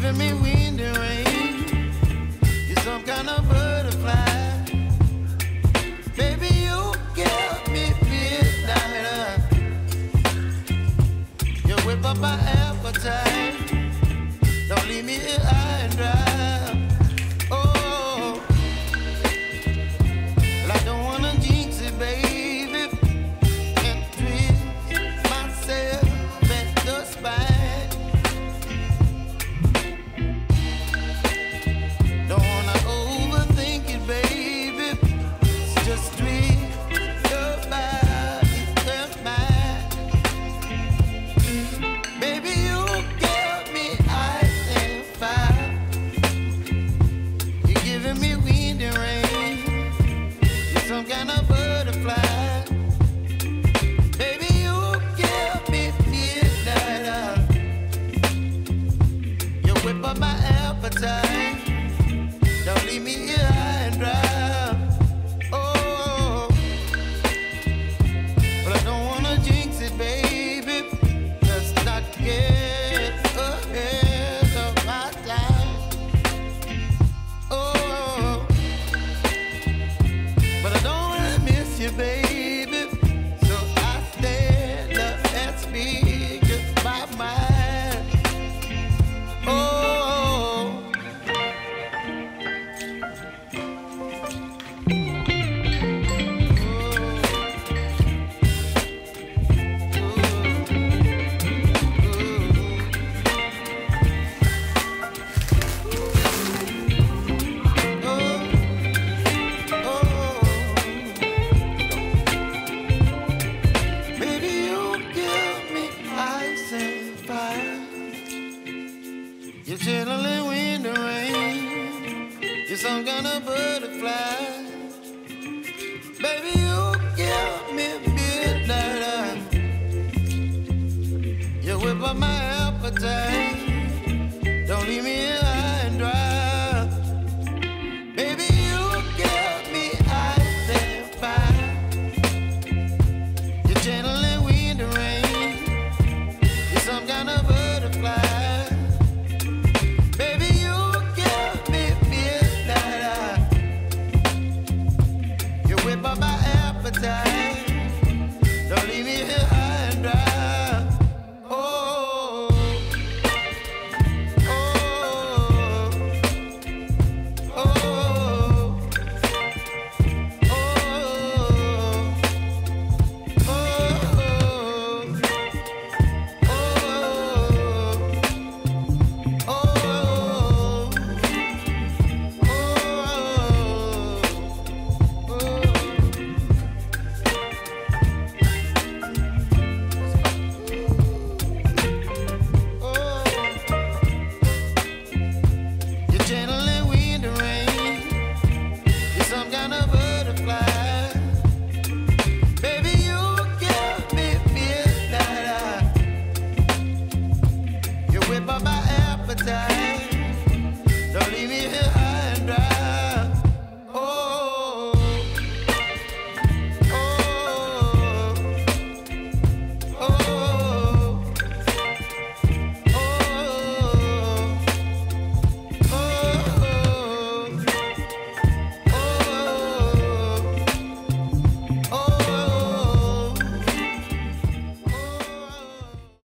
giving me wind and rain. You're some kind of butterfly. Baby, you give me midnight. You whip up my appetite. Don't leave me here high and dry. Oh, well, I don't wanna jinx it, baby, and twist myself at the spine. Don't wanna overthink it, baby. It's just twist your body and mine. Baby, you give me ice and fire. You're giving me wind and rain. You're some kind of butterfly. Baby, you give me midnight. You whip up my appetite. Don't leave me here high and dry. Oh, but I don't wanna jinx it, baby. Let's not get ahead of my time. Oh, but I don't wanna miss you, baby. So I stand up and speak just my mind. Oh. Baby, you give me ice and fire. You're chilling wind and rain. You're some kind of butterfly. Baby, you give me midnight. You whip up my appetite.